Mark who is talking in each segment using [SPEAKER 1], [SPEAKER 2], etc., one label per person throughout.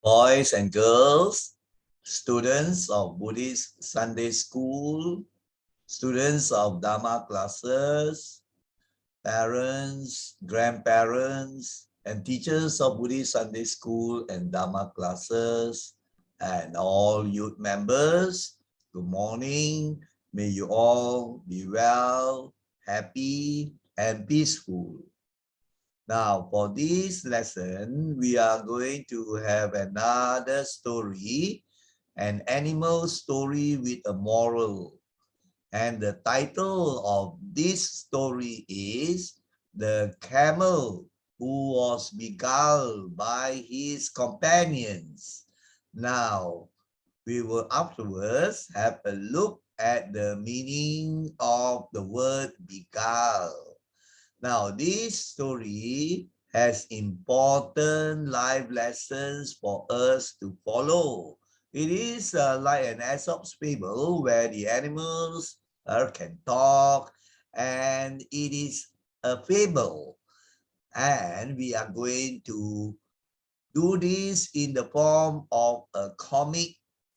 [SPEAKER 1] Boys and girls, students of Buddhist Sunday School, students of Dhamma classes, parents, grandparents, and teachers of Buddhist Sunday School and Dhamma classes, and all youth members, good morning. May you all be well, happy, and peaceful. Now, for this lesson, we are going to have another story, an animal story with a moral. And the title of this story is The Camel Who Was Beguiled by His Companions. Now, we will afterwards have a look at the meaning of the word beguile. Now, this story has important life lessons for us to follow. It is like an Aesop's fable where the animals can talk, and it is a fable. And we are going to do this in the form of a comic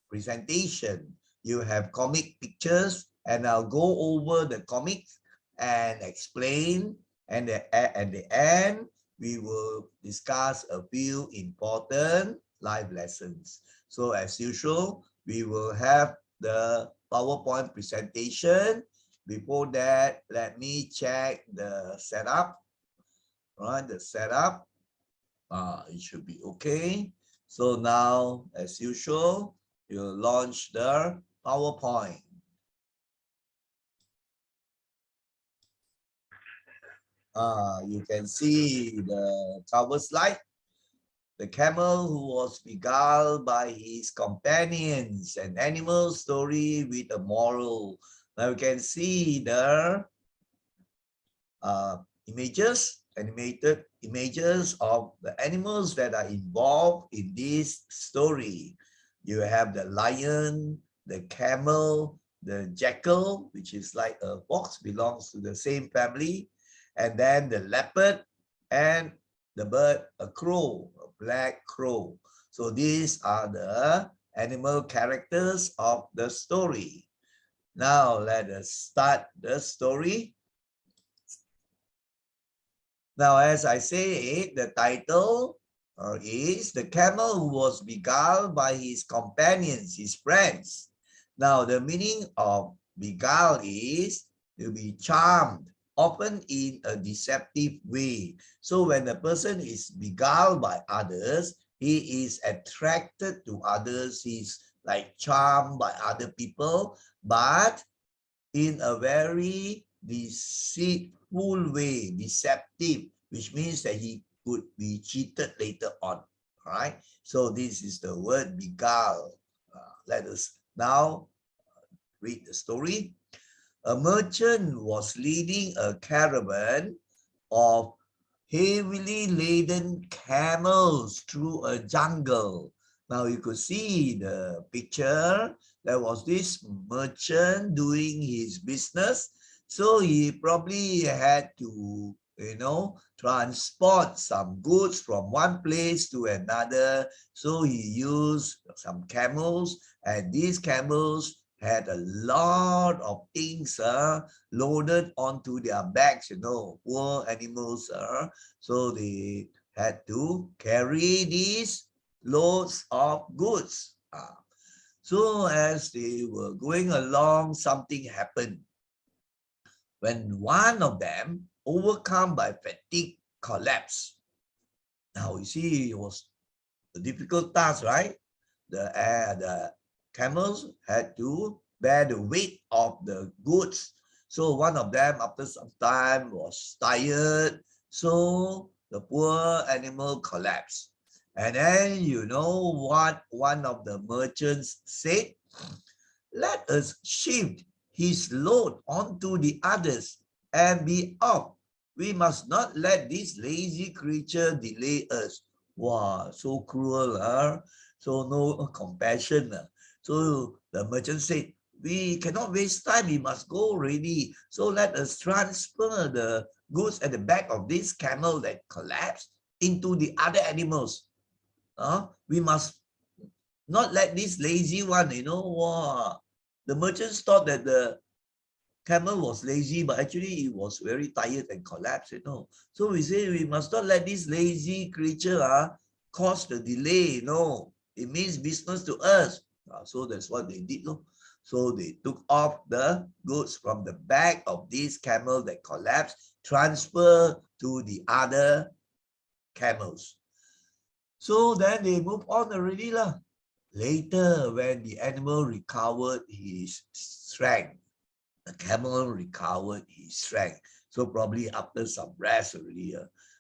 [SPEAKER 1] presentation. You have comic pictures, and I'll go over the comics and explain. And at the end, we will discuss a few important life lessons. So as usual, we will have the PowerPoint presentation. Before that, let me check the setup. Right, the setup. It should be okay. So now, as usual, you'll launch the PowerPoint. You can see the cover slide. The camel who was beguiled by his companions, an animal story with a moral. Now you can see the animated images of the animals that are involved in this story. You have the lion, the camel, the jackal, which is like a fox, belongs to the same family, and then the leopard and the bird, a crow, a black crow. So these are the animal characters of the story. Now let us start the story. Now, as I say, the title is The Camel Who Was Beguiled by His Companions, his friends. Now, the meaning of beguiled is to be charmed, often in a deceptive way. So when a person is beguiled by others, he is attracted to others, he's like charmed by other people, but in a very deceitful way, deceptive, which means that he could be cheated later on. All right. So this is the word beguile. Let us now read the story. A merchant was leading a caravan of heavily laden camels through a jungle. Now you could see the picture. There was this merchant doing his business. So he probably had to, transport some goods from one place to another. So he used some camels, and these camels had a lot of things loaded onto their backs, poor animals. So they had to carry these loads of goods. So as they were going along, something happened. When one of them, overcome by fatigue, collapsed. Now you see, it was a difficult task, right? The camels had to bear the weight of the goods. So one of them, after some time, was tired. So the poor animal collapsed. And then you know what one of the merchants said? Let us shift his load onto the others and be off. We must not let this lazy creature delay us. Wow, so cruel, huh? So no compassion. So the merchant said, we cannot waste time, we must go already. So let us transfer the goods at the back of this camel that collapsed into the other animals. We must not let this lazy one, wow. The merchants thought that the camel was lazy, but actually it was very tired and collapsed, So we say we must not let this lazy creature cause the delay, It means business to us. So that's what they did. So they took off the goods from the back of this camel that collapsed, transfer to the other camels. So then they move on already. Later, when the animal recovered his strength, the camel recovered his strength. So probably after some rest already.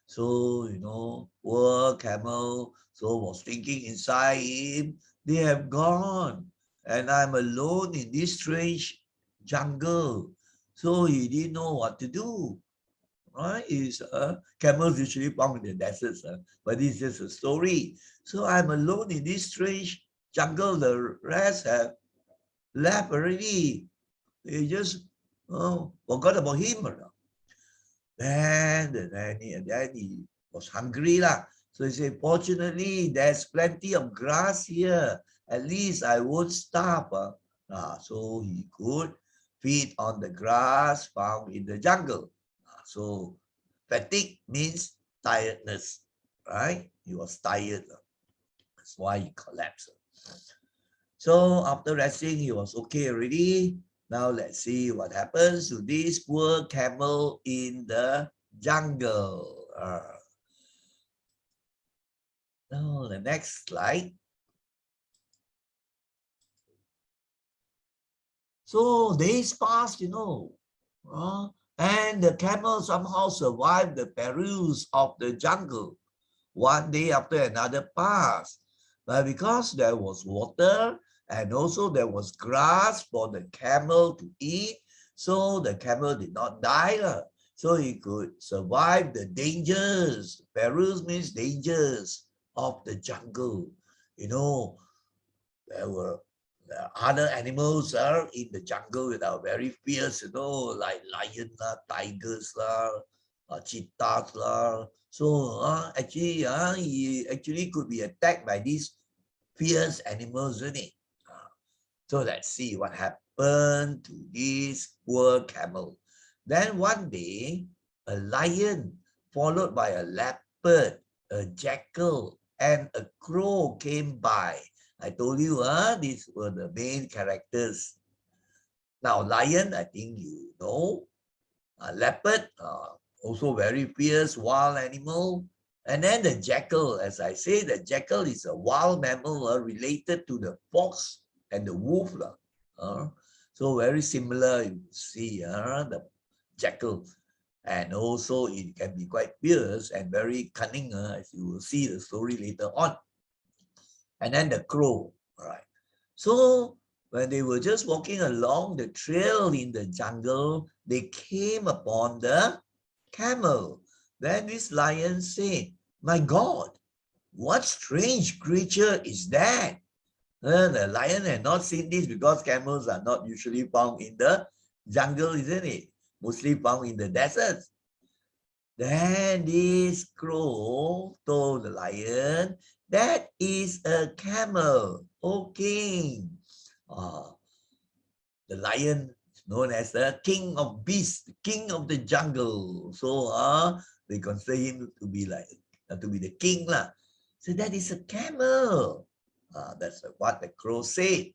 [SPEAKER 1] So, poor camel, so was thinking inside him, they have gone and I'm alone in this strange jungle. So he didn't know what to do. Right? Camels usually found in the deserts, but this is just a story. So I'm alone in this strange jungle. The rest have left already. They just forgot about him. Then he was hungry. So he said, fortunately, there's plenty of grass here. At least I won't starve. So he could feed on the grass found in the jungle. So fatigue means tiredness, right? He was tired. That's why he collapsed. So after resting, he was okay already. Now let's see what happens to this poor camel in the jungle. Now the next slide. So days passed, and the camel somehow survived the perils of the jungle. One day after another passed. But because there was water and also there was grass for the camel to eat, so the camel did not die. So he could survive the dangers. Perils means dangers of the jungle. There were other animals in the jungle that are very fierce, like lion, tigers, cheetahs. So actually, he actually could be attacked by these fierce animals, isn't it? So let's see what happened to this poor camel. Then one day, a lion followed by a leopard, a jackal, and a crow came by. I told you, these were the main characters. Now, lion, I think you know. Leopard, also very fierce, wild animal. And then the jackal, as I say, the jackal is a wild mammal related to the fox and the wolf. So very similar, you see, the jackal. And also it can be quite fierce and very cunning, as you will see the story later on. And then the crow, right? So when they were just walking along the trail in the jungle, they came upon the camel. Then this lion said, "My God, what strange creature is that?" The lion had not seen this because camels are not usually found in the jungle, isn't it? Mostly found in the deserts. Then this crow told the lion, "That is a camel, O king." The lion is known as the king of beasts, the king of the jungle. So they consider him to be the king. So that is a camel. That's what the crow said.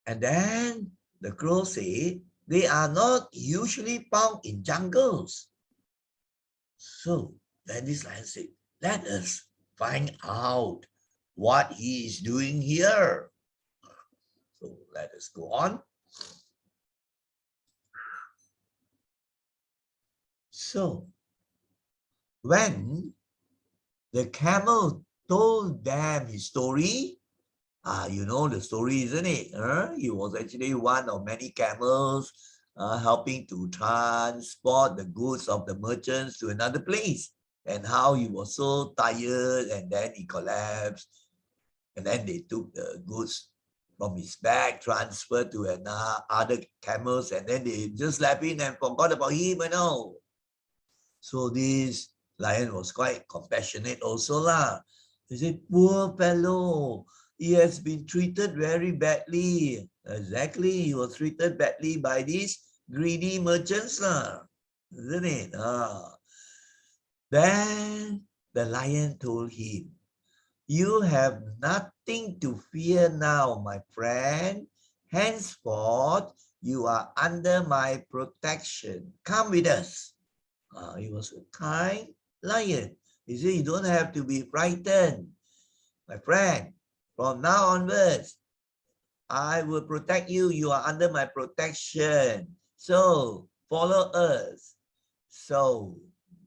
[SPEAKER 1] And then the crow said, "They are not usually found in jungles." So then this lion said, "Let us find out what he is doing here." So let us go on. So when the camel told them his story, you know the story, isn't it? He was actually one of many camels helping to transport the goods of the merchants to another place, and how he was so tired and then he collapsed, and then they took the goods from his back, transferred to other camels, and then they just left him and forgot about him, So this lion was quite compassionate also. He said, poor fellow, he has been treated very badly. Exactly, he was treated badly by these greedy merchants, isn't it? Then the lion told him, you have nothing to fear now, my friend. Henceforth, you are under my protection. Come with us. He was a kind lion. He said, you don't have to be frightened. My friend, from now onwards, I will protect you. You are under my protection. So follow us. So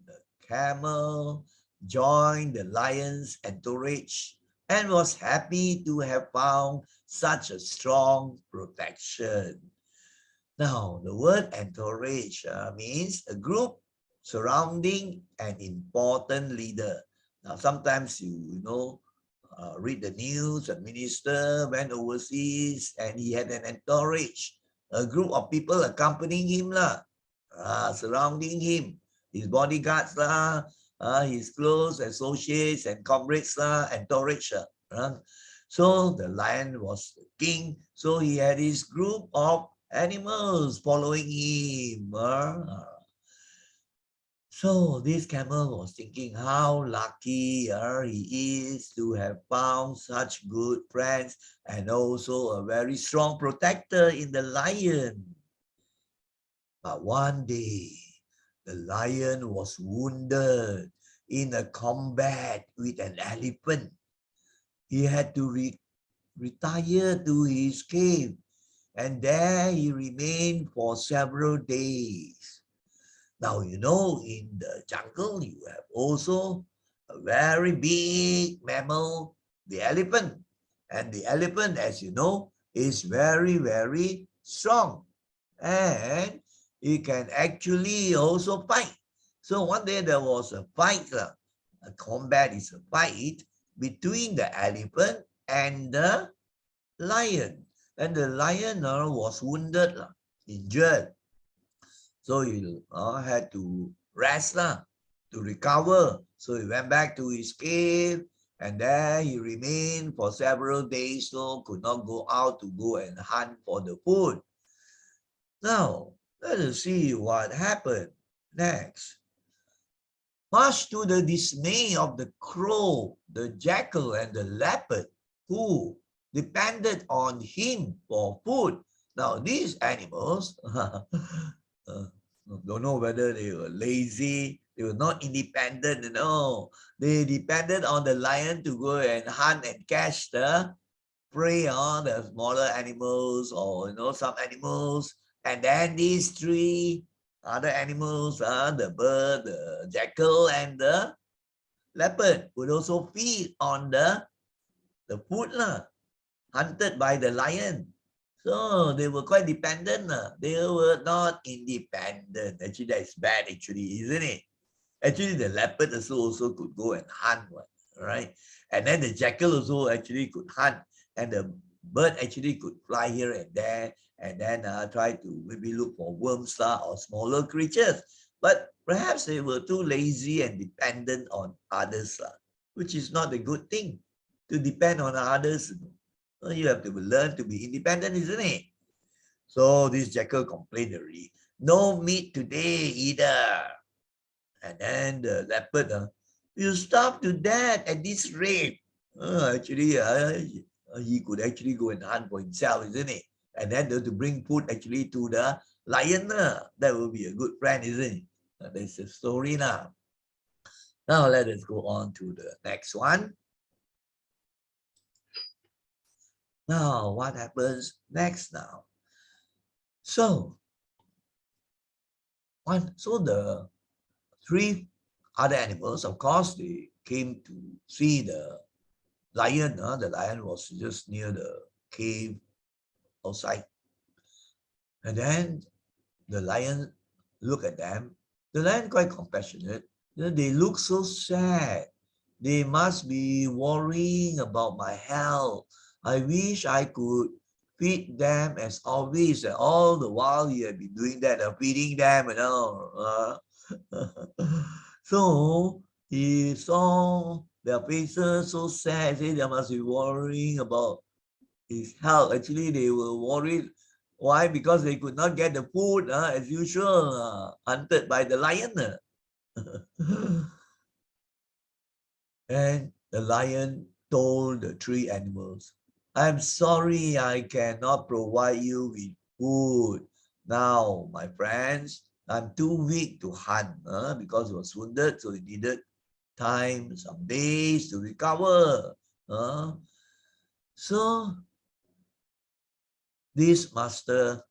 [SPEAKER 1] the camel joined the lion's entourage and was happy to have found such a strong protection. Now, the word entourage means a group surrounding an important leader. Now, sometimes you read the news, a minister went overseas and he had an entourage, a group of people accompanying him, surrounding him, his bodyguards, his close associates and comrades, entourage. So the lion was the king, so he had his group of animals following him. So this camel was thinking how lucky he is to have found such good friends and also a very strong protector in the lion. But one day, the lion was wounded in a combat with an elephant. He had to retire to his cave, and there he remained for several days. Now, in the jungle, you have also a very big mammal, the elephant. And the elephant, as you know, is very, very strong. And it can actually also fight. So one day there was a fight, a combat is a fight between the elephant and the lion. And the lion was wounded, injured. So he had to rest to recover. So he went back to his cave and there he remained for several days, so could not go out to go and hunt for the food. Now, let us see what happened next. Much to the dismay of the crow, the jackal, and the leopard, who depended on him for food. Now, these animals don't know whether they were lazy, they were not independent, They depended on the lion to go and hunt and catch the prey on the smaller animals or, some animals. And then these three other animals, the bird, the jackal, and the leopard would also feed on the food hunted by the lion. So they were quite dependent. They were not independent. Actually, that is bad, actually, isn't it? Actually, the leopard also could go and hunt, right? And then the jackal also actually could hunt. And the bird actually could fly here and there and then try to maybe look for worms or smaller creatures. But perhaps they were too lazy and dependent on others, which is not a good thing, to depend on others. You have to learn to be independent, isn't it? So this jackal complained already. No meat today either. And then the leopard, you starve to death at this rate. Actually, he could actually go and hunt for himself, isn't it? And then to bring food actually to the lion. That will be a good friend, isn't it? That's the story now. Now let us go on to the next one. Now, what happens next now? So the three other animals, of course, they came to see the lion. The lion was just near the cave outside. And then the lion looked at them. The lion quite compassionate. They look so sad. They must be worrying about my health. I wish I could feed them as always. And all the while you have been doing that, feeding them, So he saw their faces so sad. Say they must be worrying about his health. Actually, they were worried. Why? Because they could not get the food as usual, hunted by the lion. And the lion told the three animals, I'm sorry I cannot provide you with food. Now, my friends, I'm too weak to hunt because he was wounded, so he needed time, some days to recover. So this master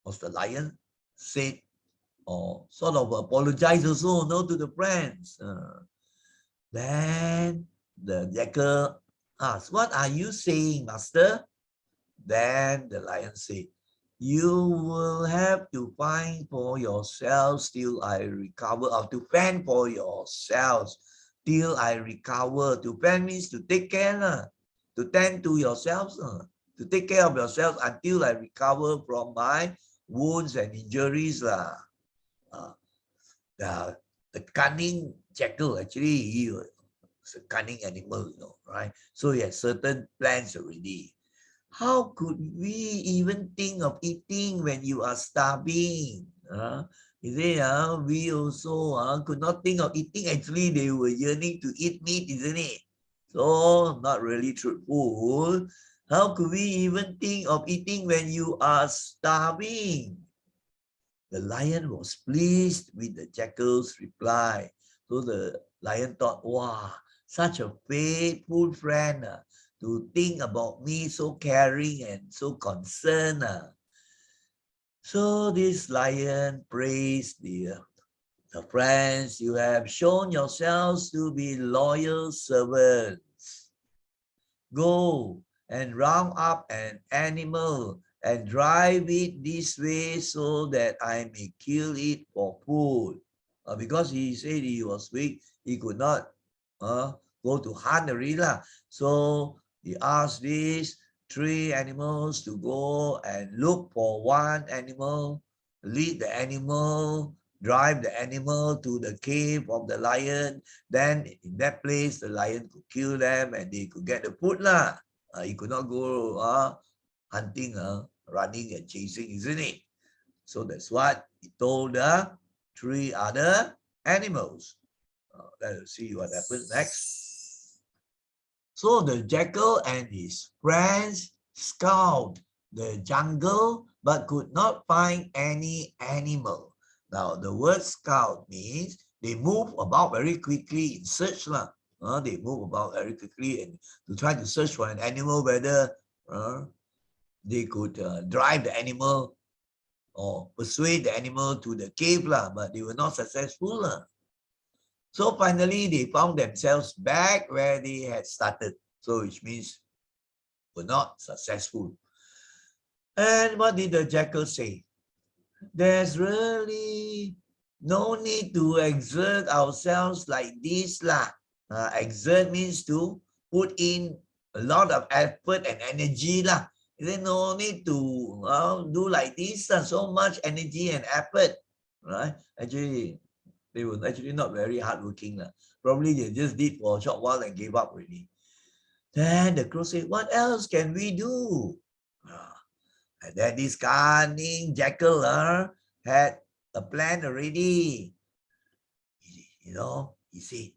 [SPEAKER 1] of the lion said, or sort of apologized also, no, to the friends. Then the jackal asked, what are you saying, master? Then the lion said, you will have to find for yourselves till I recover, or to fend for yourselves till I recover. To fend means to take care, to tend to yourselves, to take care of yourselves until I recover from my wounds and injuries. Uh, the cunning jackal, actually, he was a cunning animal, right? So he had certain plans already. How could we even think of eating when you are starving? You see, we also could not think of eating. Actually, they were yearning to eat meat, isn't it? So, not really truthful. How could we even think of eating when you are starving? The lion was pleased with the jackal's reply. So the lion thought, wow, such a faithful friend to think about me, so caring and so concerned. So this lion praised the friends, you have shown yourselves to be loyal servants. Go and round up an animal and drive it this way so that I may kill it for food. Because he said he was weak, he could not go to hunt already. So he asked these three animals to go and look for one animal, lead the animal, drive the animal to the cave of the lion. Then in that place, the lion could kill them and they could get the food. He could not go hunting, running and chasing, isn't it? So that's what he told the three other animals. Let's see what happens next. So the jackal and his friends scoured the jungle but could not find any animal. Now the word scout means they move about very quickly in search. They move about very quickly and to try to search for an animal, whether they could drive the animal or persuade the animal to the cave, but they were not successful. So finally, they found themselves back where they had started. So which means were not successful. And what did the jackal say? There's really no need to exert ourselves like this. Exert means to put in a lot of effort and energy. There's no need to do like this, so much energy and effort. Right? Actually, they were actually not very hardworking. Probably they just did for a short while and gave up already. Then the crow said, what else can we do? And then this cunning jackal had a plan already. He said,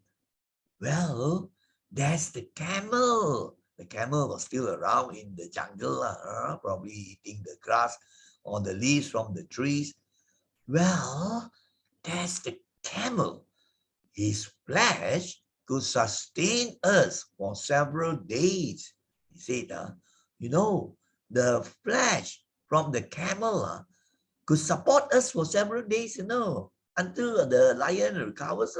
[SPEAKER 1] well, there's the camel. The camel was still around in the jungle, probably eating the grass or the leaves from the trees. Well, there's the camel. His flesh could sustain us for several days. He said, the flesh from the camel could support us for several days, until the lion recovers.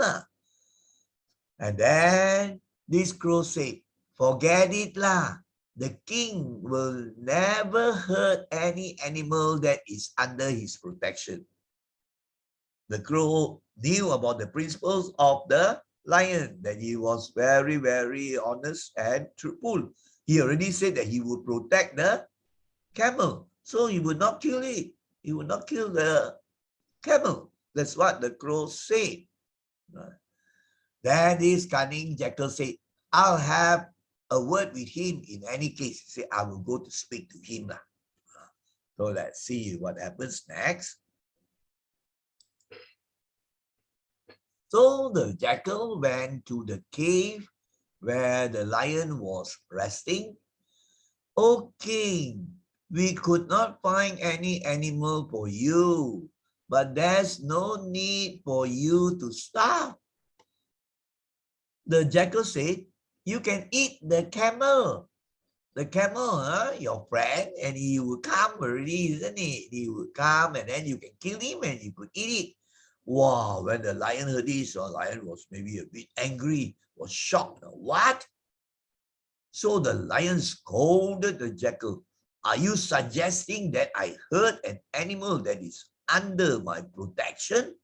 [SPEAKER 1] And then this crow said, forget it. The king will never hurt any animal that is under his protection. The crow knew about the principles of the lion, that he was very, very honest and truthful. He already said that he would protect the camel, so he would not kill it. He would not kill the camel. That's what the crow said. Then this cunning jackal said, I'll have a word with him in any case. He said, I will go to speak to him. So let's see what happens next. So the jackal went to the cave where the lion was resting. O king, we could not find any animal for you, but there's no need for you to starve. The jackal said, you can eat the camel. The camel, your friend, and he will come already, isn't it? He will come and then you can kill him and you could eat it. Wow, when the lion heard this, the lion was maybe a bit angry, was shocked. What? So the lion scolded the jackal. Are you suggesting that I hurt an animal that is under my protection?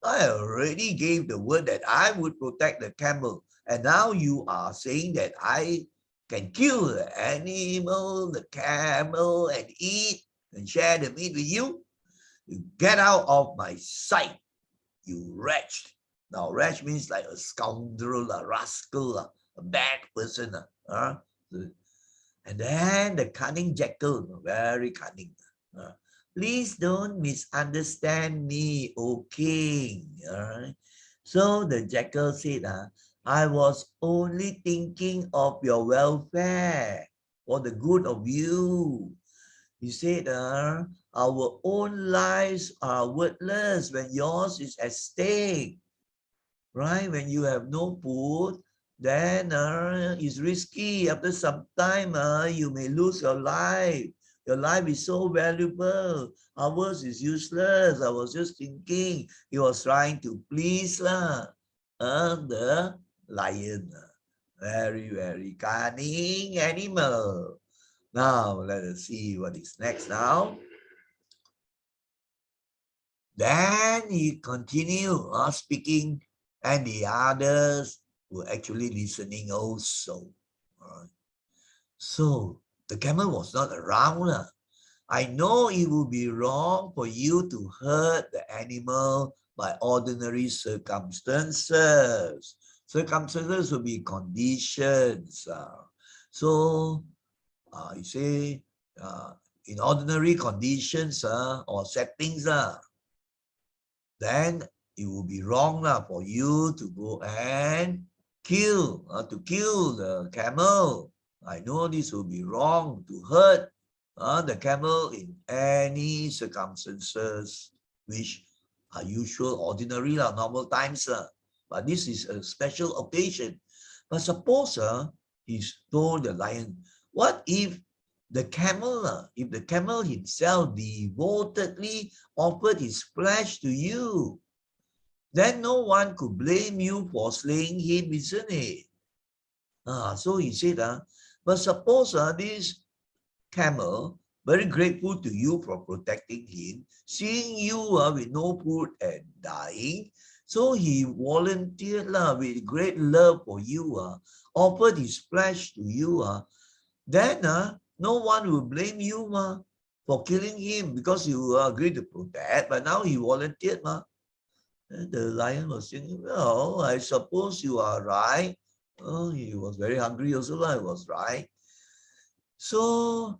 [SPEAKER 1] I already gave the word that I would protect the camel. And now you are saying that I can kill the animal, the camel, and eat and share the meat with you? You get out of my sight, you wretch. Now, wretch means like a scoundrel, a rascal, a bad person. And then the cunning jackal, very cunning. Please don't misunderstand me, O king. So the jackal said, I was only thinking of your welfare, for the good of you. He said, our own lives are worthless when yours is at stake. Right? When you have no food, then it's risky. After some time, you may lose your life. Your life is so valuable. Ours is useless. I was just thinking. He was trying to please the lion. Very, very cunning animal. Now, let us see what is next now. Then he continued speaking, and the others were actually listening also. So the camel was not around. I know it would be wrong for you to hurt the animal by ordinary circumstances. Circumstances will be conditions. So you say in ordinary conditions or settings, then it will be wrong for you to go and kill the camel. I know this will be wrong to hurt the camel in any circumstances which are usual, ordinary, normal times. But this is a special occasion. But suppose he told the lion, what if the camel himself devotedly offered his flesh to you? Then no one could blame you for slaying him, isn't it? So he said, but suppose this camel, very grateful to you for protecting him, seeing you with no food and dying, so he volunteered with great love for you, offered his flesh to you, then no one will blame you for killing him because you agreed to protect, but now he volunteered. And the lion was saying, well, I suppose you are right. Oh, he was very hungry also, I was right. So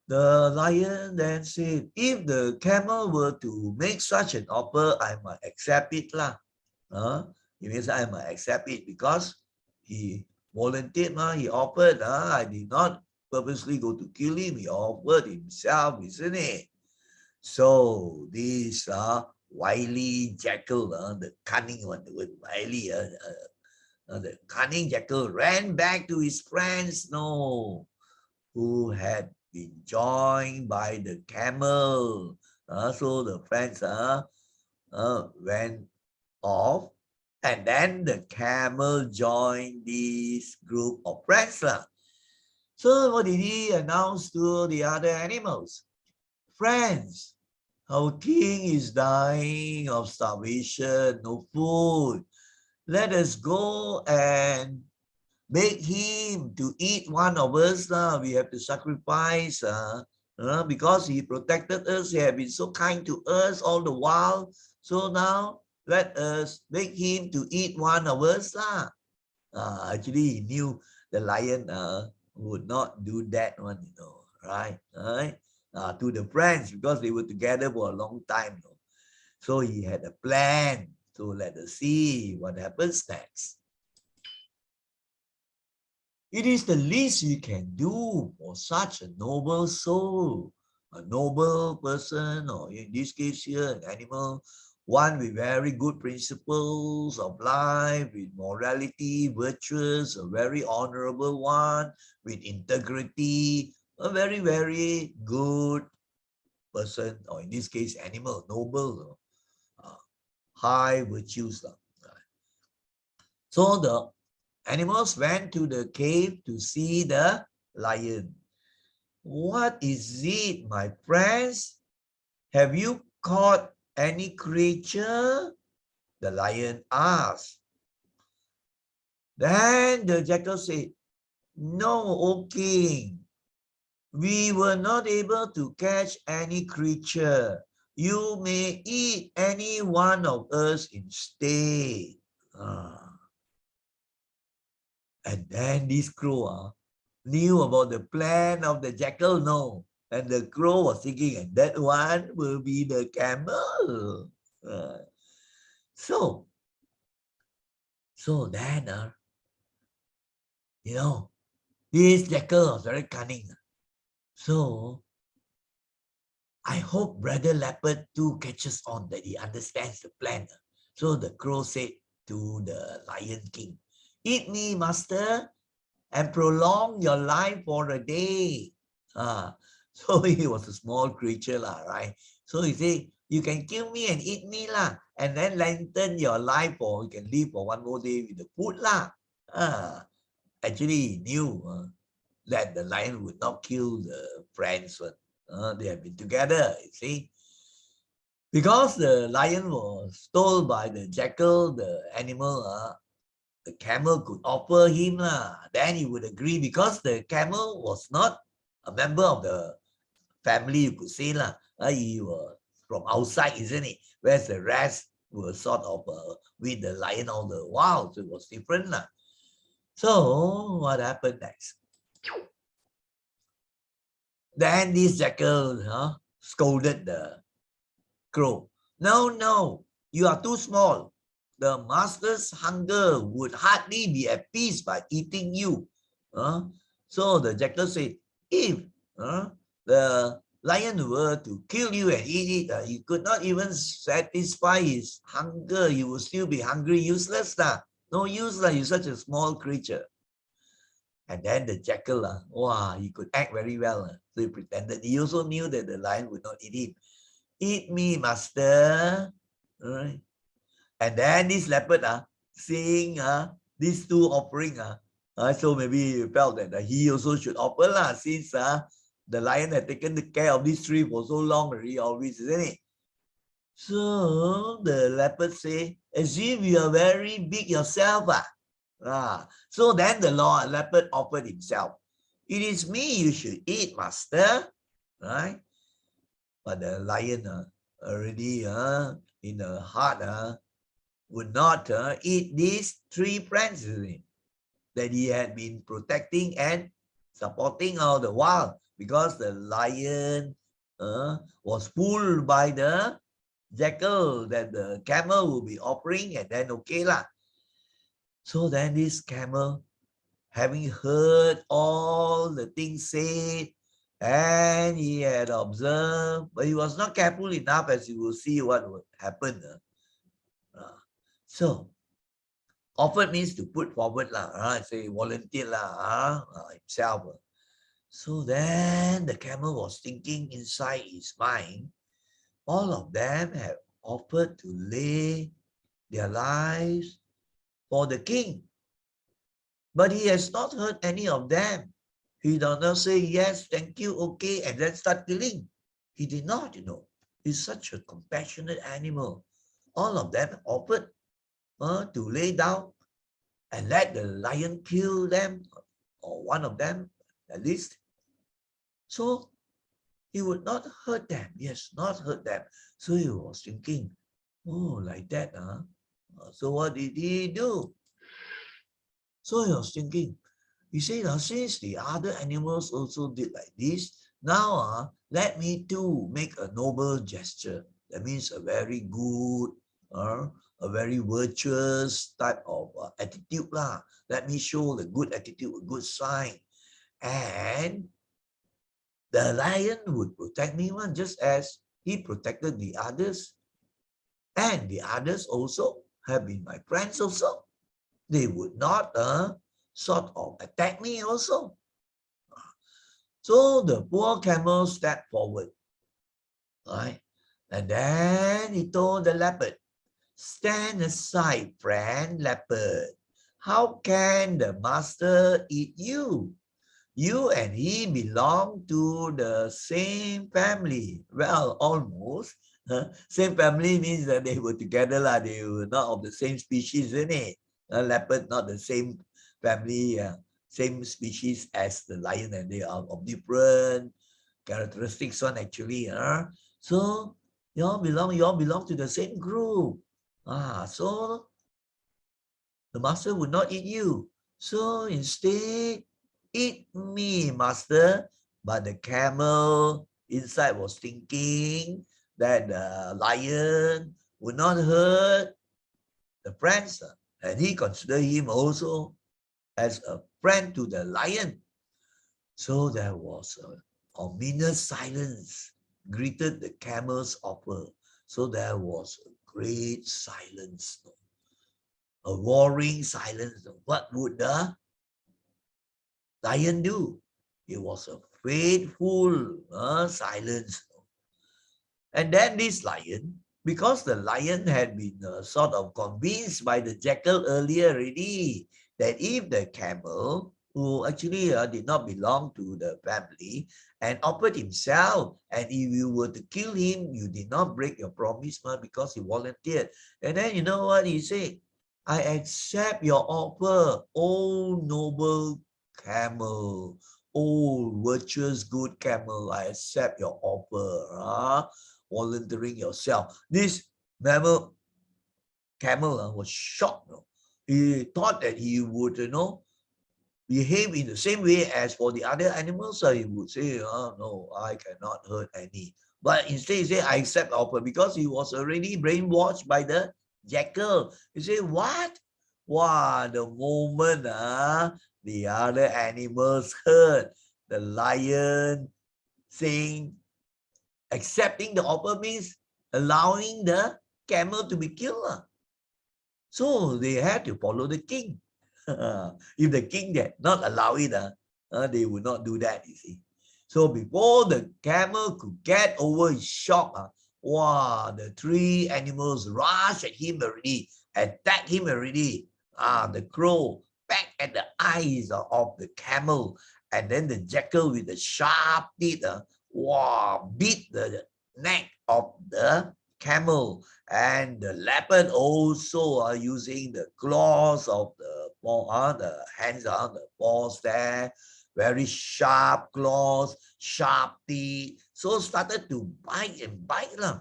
[SPEAKER 1] the lion then said, if the camel were to make such an offer, I might accept it. It means I might accept it because he volunteered, he offered. I did not purposely go to kill him. He offered himself, isn't it? So this wily jackal, the cunning one, the word wily, the cunning jackal ran back to his friends, who had been joined by the camel. So the friends went off, and then the camel joined this group of friends. So what did he announce to the other animals? Friends, our king is dying of starvation, no food. Let us go and make him to eat one of us. We have to sacrifice because he protected us. He has been so kind to us all the while. So now let us make him to eat one of us lah. Actually, he knew the lion would not do that one, right? To the friends, because they were together for a long time. So he had a plan. So let us see what happens next. It is the least you can do for such a noble soul, a noble person, or in this case here, an animal, one with very good principles of life, with morality, virtues, a very honorable one, with integrity, a very, very good person, or in this case, animal, noble, high virtues. So the animals went to the cave to see the lion. What is it, my friends? Have you caught any creature? The lion asked. Then the jackal said, no, O king. We were not able to catch any creature. You may eat any one of us instead. And then this crow knew about the plan of the jackal, no. And the crow was thinking, and that one will be the camel. So then, this jackal was very cunning. So I hope Brother Leopard too catches on that he understands the plan. So the crow said to the Lion King, eat me, master, and prolong your life for a day. So he was a small creature, right? So he said, you can kill me and eat me, and then lengthen your life, or you can live for one more day with the food. Actually, he knew that the lion would not kill the friends. They have been together, you see. Because the lion was told by the jackal, the animal, the camel could offer him, then he would agree, because the camel was not a member of the family, you could say. He was from outside, isn't it? Whereas the rest were sort of with the lion all the while, so it was different. So what happened next? Then this jackal scolded the crow. No, you are too small. The master's hunger would hardly be appeased by eating you. So the jackal said, if the lion were to kill you and eat it, he could not even satisfy his hunger. He would still be hungry, useless. No use, you're such a small creature. And then the jackal, he could act very well. So he pretended. He also knew that the lion would not eat him. Eat me, master. Right? And then this leopard, seeing these two offering, so maybe he felt that he also should offer, since the lion had taken the care of this tree for so long already, always, isn't it? So the leopard say, as if you are very big yourself. So then the leopard offered himself. It is me you should eat, master. Right? But the lion already in the heart would not eat these three friends that he had been protecting and supporting all the while, because the lion was fooled by the jackal that the camel will be offering, and then okay lah. So then this camel, having heard all the things said, and he had observed, but he was not careful enough, as you will see what would happen. So offered means to put forward, say volunteer himself. So then the camel was thinking inside his mind, all of them have offered to lay their lives for the king, but he has not heard any of them. He does not say yes, thank you, okay, and then start killing. He did not, He's such a compassionate animal. All of them offered to lay down and let the lion kill them, or one of them at least. So he would not hurt them. He has not hurt them. So he was thinking, Oh, like that, huh? So what did he do? So he was thinking, he said, since the other animals also did like this, now let me too make a noble gesture. That means a very good, a very virtuous type of attitude lah. Let me show the good attitude, a good sign. And the lion would protect me one just as he protected the others. And the others also have been my friends also. They would not sort of attack me also. So the poor camel stepped forward, right? And then he told the leopard, stand aside, friend leopard. How can the master eat you? You and he belong to the same family. Well, almost. Same family means that they were together, lah. They were not of the same species, isn't it? Leopard, not the same family, same species as the lion, and they are of different characteristics one actually. So you all belong to the same group. So the master would not eat you. So instead, eat me, master. But the camel inside was thinking that the lion would not hurt the friends. And he considered him also as a friend to the lion. So there was a ominous silence greeted the camel's offer. So there was a great silence, a roaring silence. What would the lion do? It was a faithful silence. And then this lion, because the lion had been sort of convinced by the jackal earlier already, that if the camel, who actually did not belong to the family, and offered himself, and if you were to kill him, you did not break your promise because he volunteered. And then you know what he said? I accept your offer, oh noble camel, oh virtuous good camel, I accept your offer. Volunteering yourself. This camel was shocked. He thought that he would, behave in the same way as for the other animals. So he would say, oh, no, I cannot hurt any. But instead, he said, I accept offer because he was already brainwashed by the jackal. He said, what? Wow, the moment the other animals heard the lion saying, accepting the offer means allowing the camel to be killed. So they had to follow the king. If the king did not allow it, they would not do that, you see. So before the camel could get over his shock, the three animals rushed at him already, attacked him already. The crow pecked at the eyes of the camel, and then the jackal with the sharp teeth, beat the neck of the camel, and the leopard also are using the claws of the hands on the paws there, very sharp claws, sharp teeth, so started to bite and bite lah.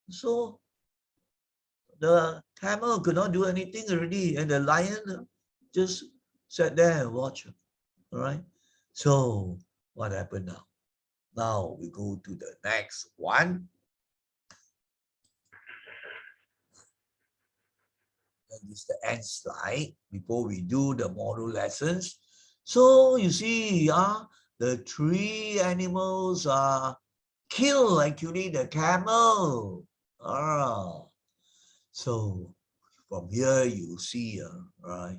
[SPEAKER 1] So the camel could not do anything already, and the lion just sat there and watched. All right. So what happened now? Now we go to the next one. And this is the end slide before we do the moral lessons. So you see, the three animals kill actually the camel. So from here you see, right?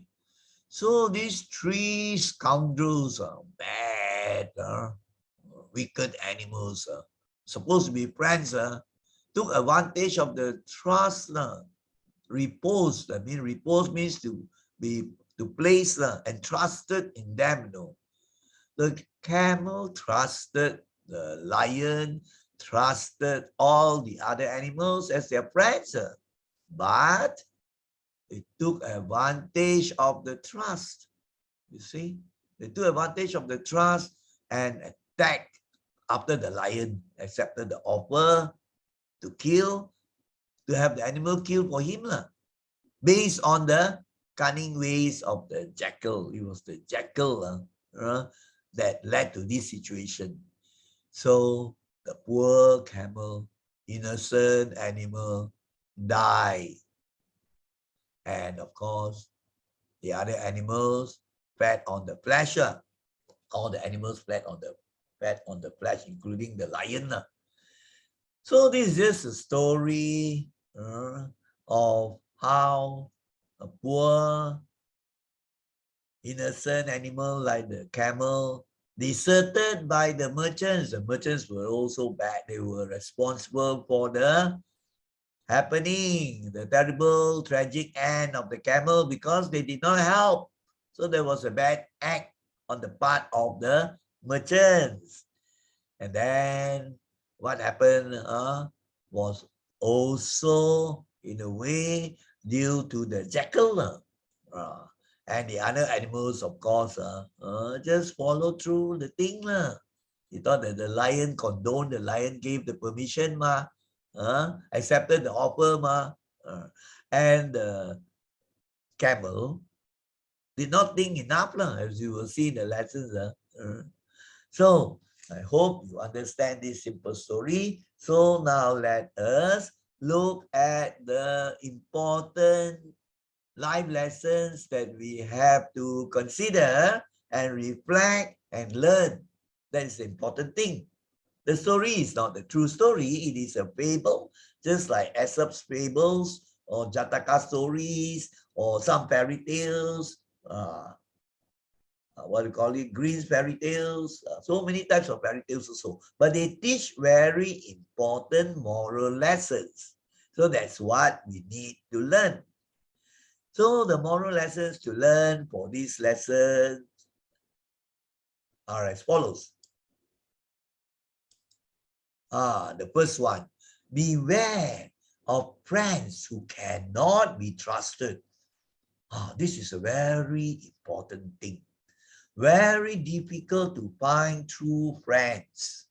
[SPEAKER 1] So these three scoundrels are bad, wicked animals, supposed to be friends, took advantage of the trust. Repose, repose means to place entrusted in them. The camel trusted the lion, trusted all the other animals as their friends, but they took advantage of the trust. You see, they took advantage of the trust and attacked after the lion accepted the offer to kill. to have the animal killed for him, based on the cunning ways of the jackal. It was the jackal that led to this situation. So the poor camel, innocent animal, died. And of course, the other animals fed on the flesh. All the animals fed on the flesh, including the lion. So this is just a story of how a poor, innocent animal like the camel, deserted by the merchants. The merchants were also bad. They were responsible for the happening, the terrible, tragic end of the camel because they did not help. So there was a bad act on the part of the merchants. And then what happened was also, in a way, due to the jackal. And the other animals, of course, just follow through the thing. He thought that the lion condoned, the lion gave the permission, accepted the offer. And the camel did not think enough, as you will see in the lessons. So I hope you understand this simple story. So now let us look at the important life lessons that we have to consider and reflect and learn. That is the important thing. The story is not the true story. It is a fable, just like Aesop's fables or Jataka stories or some fairy tales. What do you call it? Green's fairy tales. So many types of fairy tales also. But they teach very important moral lessons. So that's what we need to learn. So the moral lessons to learn for this lesson are as follows. The first one, beware of friends who cannot be trusted. This is a very important thing. Very difficult to find true friends.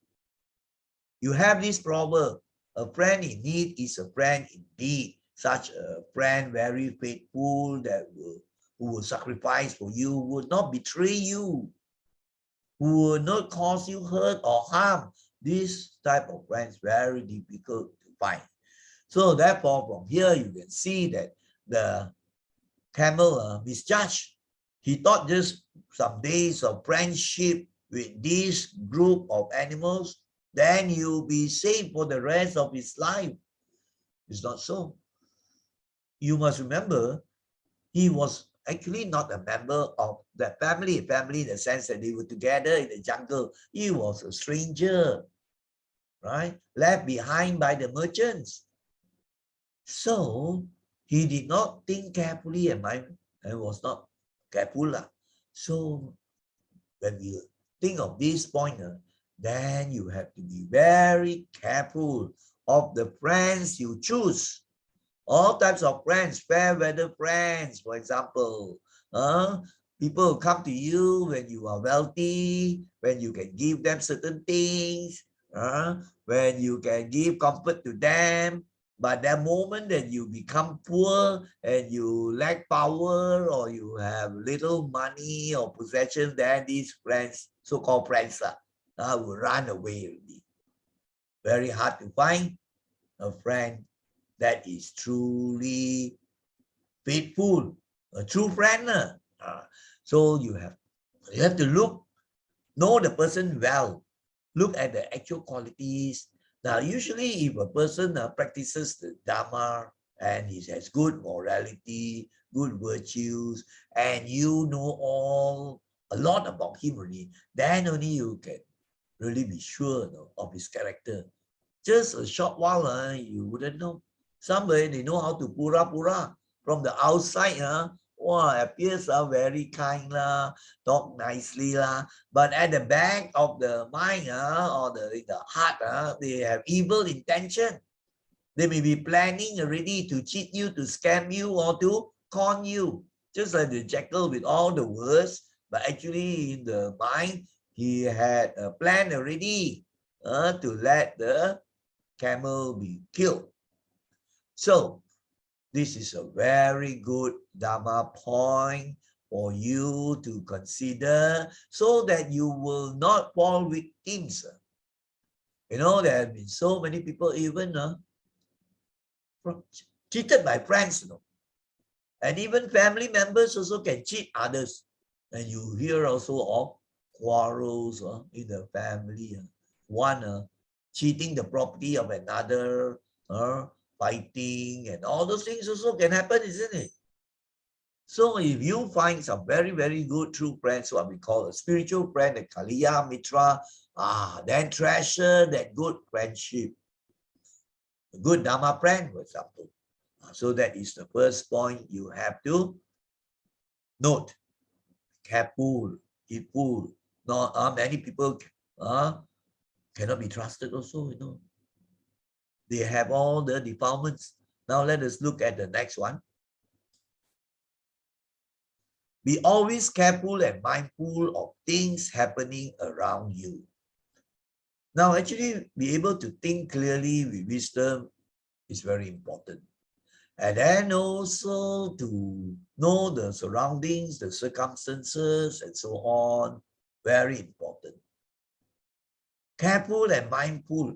[SPEAKER 1] You have this problem. A friend in need is a friend indeed. Such a friend, very faithful, who will sacrifice for you, will not betray you, who will not cause you hurt or harm. This type of friends very difficult to find. So therefore, from here you can see that the camel misjudged. He thought just some days of friendship with this group of animals, then you'll be safe for the rest of his life. It's not so. You must remember, he was actually not a member of that family in the sense that they were together in the jungle. He was a stranger, right? Left behind by the merchants. So he did not think carefully and was not careful. So when we think of this point, then you have to be very careful of the friends you choose. All types of friends, fair weather friends, for example. People come to you when you are wealthy, when you can give them certain things, when you can give comfort to them. But the moment that you become poor and you lack power or you have little money or possession, then these friends, so-called friends, will run away. Very hard to find a friend that is truly faithful, a true friend. So you have to know the person well. Look at the actual qualities. Now, usually if a person practices the Dhamma and he has good morality, good virtues, and you know a lot about him already, then only you can really be sure of his character. Just a short while, you wouldn't know. Somebody, they know how to pura-pura. From the outside, appears very kind, talk nicely, but at the back of the mind or the heart, they have evil intention. They may be planning already to cheat you, to scam you, or to con you. Just like the jackal with all the words, but actually in the mind, he had a plan already to let the camel be killed. So this is a very good Dhamma point for you to consider so that you will not fall victims. You know, there have been so many people even cheated by friends, you know. And even family members also can cheat others. And you hear also of quarrels in the family. One cheating the property of another, fighting, and all those things also can happen, isn't it? So if you find some very, very good true friends, what we call a spiritual friend, a Kaliya Mitra, then treasure that good friendship. A good Dhamma friend, for example. So that is the first point you have to note. Careful, not many people cannot be trusted also, you know. They have all the defilements. Now let us look at the next one. Be always careful and mindful of things happening around you. Now, actually, be able to think clearly with wisdom is very important. And then also to know the surroundings, the circumstances, and so on, very important. Careful and mindful.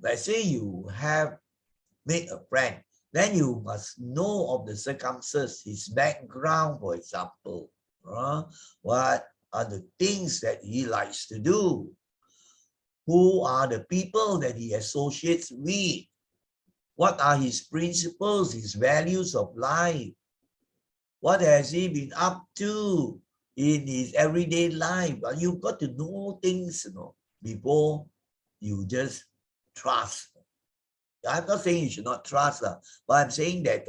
[SPEAKER 1] Let's say you have made a friend, then you must know of the circumstances, his background, for example. What are the things that he likes to do? Who are the people that he associates with? What are his principles, his values of life? What has he been up to in his everyday life? You've got to know things, you know, before you just trust. I'm not saying you should not trust, but I'm saying that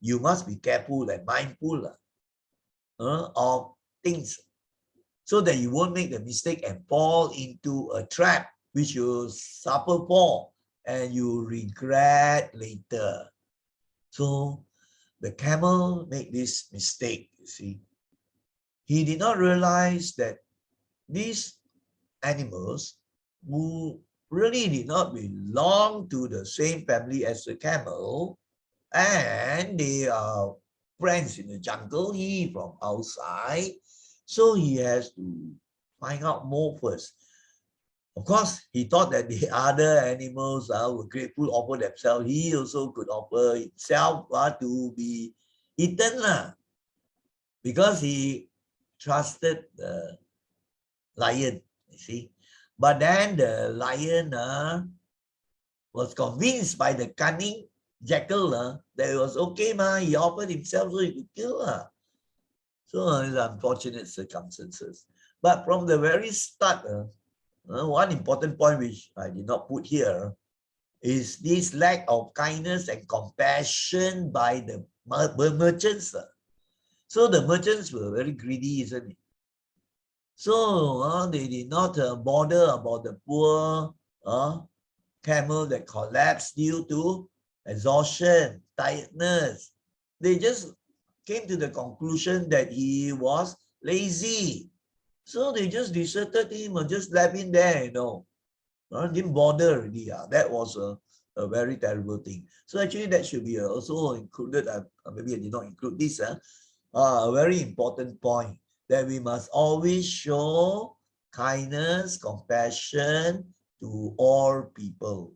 [SPEAKER 1] you must be careful and mindful of things so that you won't make the mistake and fall into a trap which you suffer for and you regret later. So the camel made this mistake, you see. He did not realize that these animals who really did not belong to the same family as the camel, and they are friends in the jungle, he from outside, so he has to find out more first. Of course, he thought that the other animals were grateful, offer themselves. He also could offer himself to be eaten because he trusted the lion, you see. But then the lion was convinced by the cunning jackal that it was okay, he offered himself so he could kill. So it's unfortunate circumstances. But from the very start, one important point which I did not put here is this lack of kindness and compassion by the merchants. So the merchants were very greedy, isn't it? So they did not bother about the poor camel that collapsed due to exhaustion, tiredness. They just came to the conclusion that he was lazy. So they just deserted him or just left him there, you know. Didn't bother really. That was a very terrible thing. So actually that should be also included. Maybe I did not include this. A very important point that we must always show kindness, compassion to all people.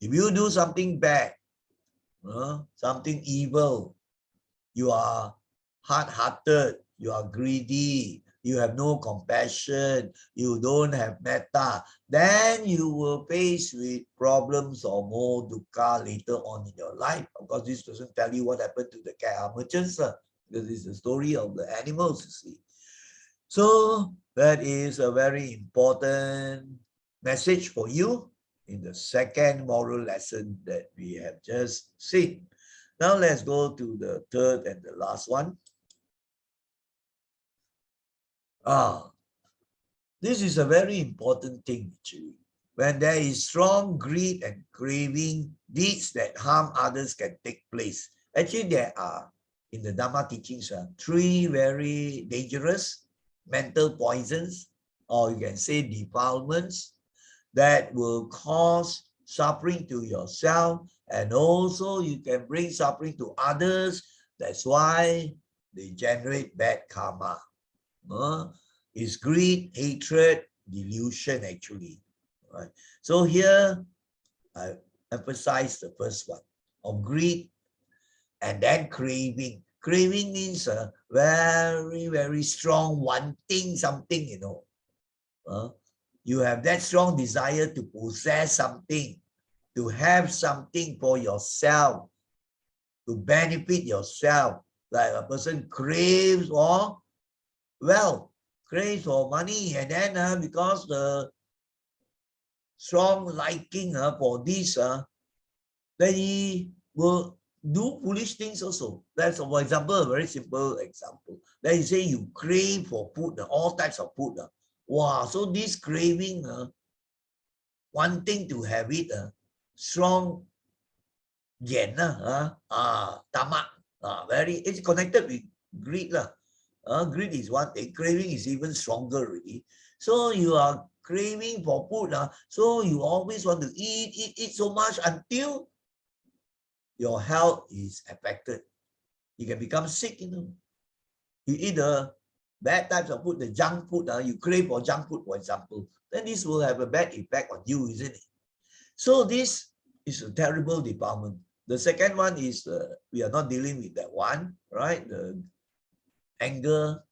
[SPEAKER 1] If you do something bad, something evil, you are hard-hearted, you are greedy, you have no compassion, you don't have metta, then you will face with problems or more dukkha later on in your life. Of course, this doesn't tell you what happened to the merchants, because it's the story of the animals, you see. So that is a very important message for you in the second moral lesson that we have just seen. Now let's go to the third and the last one. This is a very important thing actually. When there is strong greed and craving, deeds that harm others can take place. Actually, there are, in the Dhamma teachings, three very dangerous mental poisons, or you can say defilements, that will cause suffering to yourself and also you can bring suffering to others. That's why they generate bad karma. It's greed, hatred, delusion actually. Right. So here I emphasize the first one of greed and then craving. Craving means a very, very strong wanting something, you know. You have that strong desire to possess something, to have something for yourself, to benefit yourself. Like a person craves for wealth, craves for money, and then because the strong liking for this, then he will do foolish things also. That's, for example, a very simple example. Then you say you crave for food, all types of food. Wow, so this craving, wanting to have it, strong yen, tamak, very, it's connected with greed. Greed is one thing, craving is even stronger already. So you are craving for food, so you always want to eat so much until your health is affected. You can become sick, you know. You eat the bad types of food, the junk food, you crave for junk food, for example, then this will have a bad effect on you, isn't it? So this is a terrible department. The second one is we are not dealing with that one, right? The anger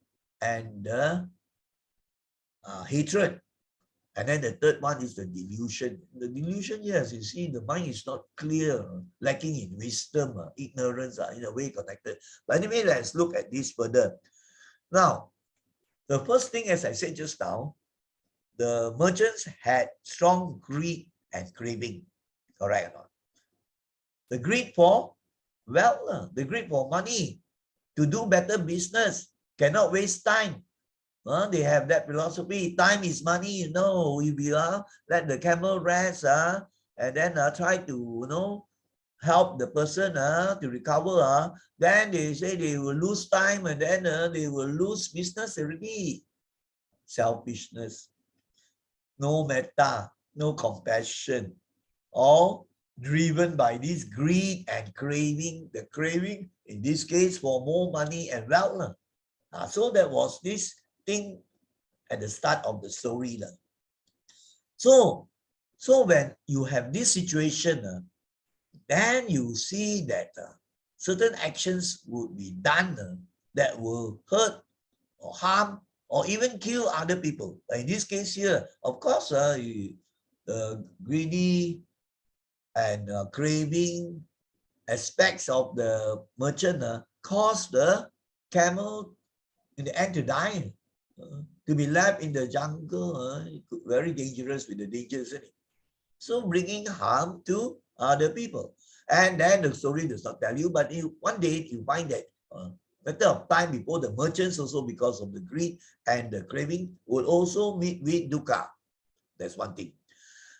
[SPEAKER 1] and the hatred. And then the third one is the delusion. The delusion, yes, you see, the mind is not clear, lacking in wisdom, ignorance are in a way connected. But anyway, let's look at this further. Now, the first thing, as I said just now, the merchants had strong greed and craving, correct or not? The greed for wealth, the greed for money, to do better business, cannot waste time. They have that philosophy, time is money, you know, we will let the camel rest, and then try to, you know, help the person to recover, then they say they will lose time and then they will lose business already. Selfishness, no metta, no compassion, all driven by this greed and craving, the craving in this case for more money and wealth. So that was this thing at the start of the story. So when you have this situation, then you see that certain actions would be done that will hurt or harm or even kill other people. In this case here, of course, greedy and craving aspects of the merchant cause the camel in the end to die, to be left in the jungle, very dangerous with the dangers, isn't it? So bringing harm to other people. And then the story does not tell you, but one day you find that matter of time before the merchants also, because of the greed and the craving, will also meet with dukkha. That's one thing.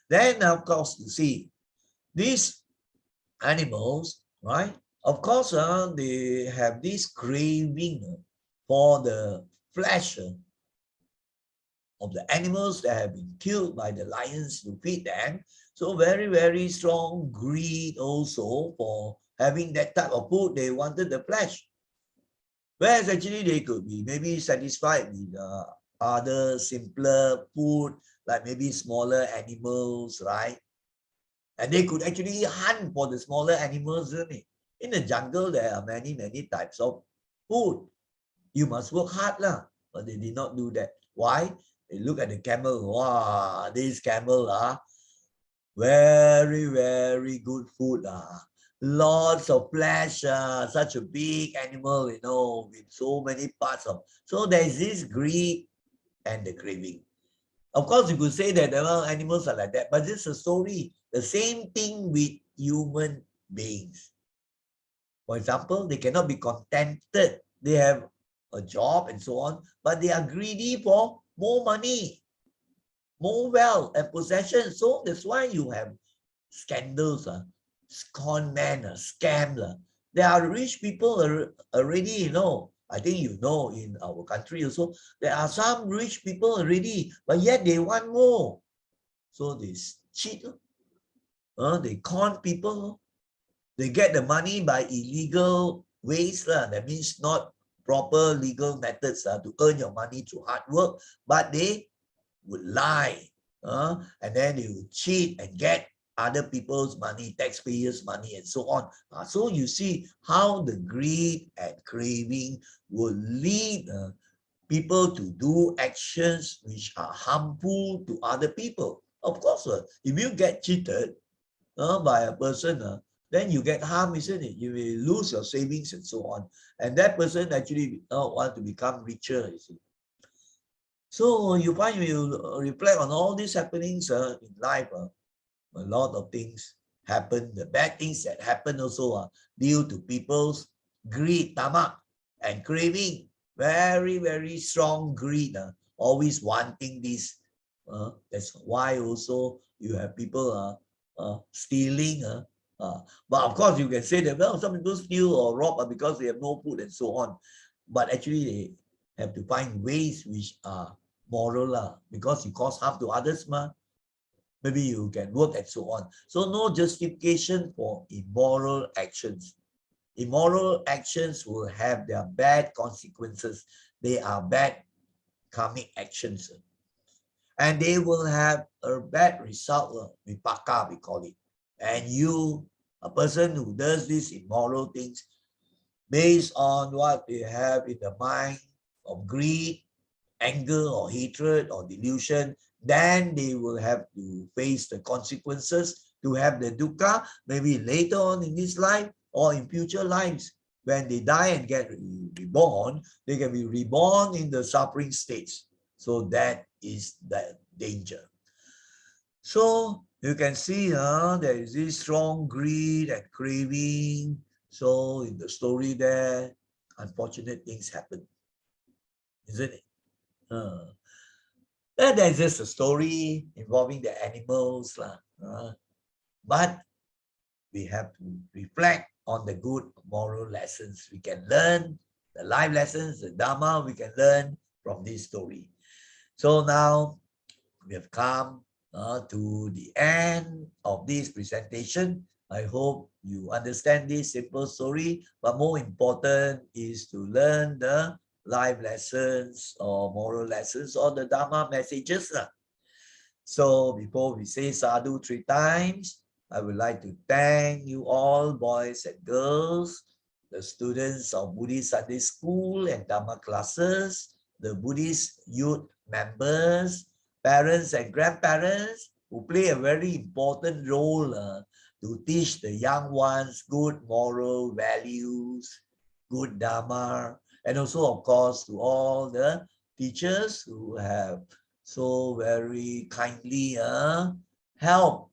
[SPEAKER 1] Then of course you see these animals, right? Of course, they have this craving for the flesh of the animals that have been killed by the lions to feed them. So very, very strong greed also for having that type of food. They wanted the flesh. Whereas actually they could be maybe satisfied with other simpler food, like maybe smaller animals, right? And they could actually hunt for the smaller animals, isn't it? In the jungle, there are many, many types of food. You must work hard, but they did not do that. Why? They look at the camel. Wow, this camel, very, very good food. Lots of flesh, such a big animal, you know, with so many parts of. So there's this greed and the craving. Of course, you could say that animals are like that, but this is a story. The same thing with human beings. For example, they cannot be contented. They have a job and so on, but they are greedy for more money, more wealth and possession. So that's why you have scandals, con men, scam. There are rich people already, you know. I think you know in our country also, there are some rich people already, but yet they want more. So they cheat, they con people. They get the money by illegal ways. That means not proper legal methods to earn your money through hard work, but they would lie. And then they would cheat and get other people's money, taxpayers' money, and so on. So you see how the greed and craving will lead people to do actions which are harmful to other people. Of course, if you get cheated by a person, then you get harm, isn't it? You will lose your savings and so on. And that person actually want to become richer, you see. So you find you reflect on all these happenings in life, a lot of things happen. The bad things that happen also are due to people's greed, tamak, and craving. Very, very strong greed, always wanting this. That's why also you have people stealing. But of course, you can say that, well, some people steal or rob because they have no food and so on. But actually, they have to find ways which are moral, because you cause harm to others, maybe you can work and so on. So no justification for immoral actions. Immoral actions will have their bad consequences. They are bad karmic actions. And they will have a bad result, vipaka we call it. And you, a person who does these immoral things, based on what they have in the mind of greed, anger or hatred or delusion, then they will have to face the consequences to have the dukkha, maybe later on in this life or in future lives. When they die and get reborn, they can be reborn in the suffering states. So that is the danger. So you can see there is this strong greed and craving. So in the story there, unfortunate things happen, isn't it? That's just a story involving the animals. But we have to reflect on the good moral lessons we can learn, the life lessons, the Dhamma we can learn from this story. So now we have come to the end of this presentation. I hope you understand this simple story, but more important is to learn the life lessons or moral lessons or the Dhamma messages. So before we say sadhu 3 times, I would like to thank you all, boys and girls, the students of Buddhist Sunday School and Dhamma classes, the Buddhist youth members, parents and grandparents who play a very important role to teach the young ones good moral values, good Dhamma, and also, of course, to all the teachers who have so very kindly helped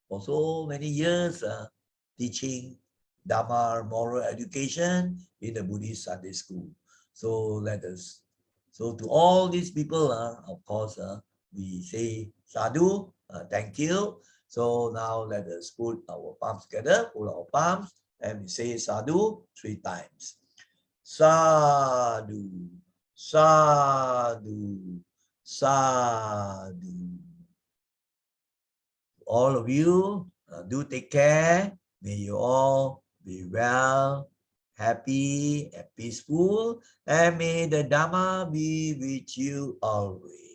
[SPEAKER 1] for so many years teaching Dhamma moral education in the Buddhist Sunday School. So to all these people, of course, we say sadhu, thank you. So now let us put our palms together, pull our palms, and we say sadhu 3 times. Sadhu, sadhu, sadhu. All of you, do take care. May you all be well, happy, and peaceful. And may the Dhamma be with you always.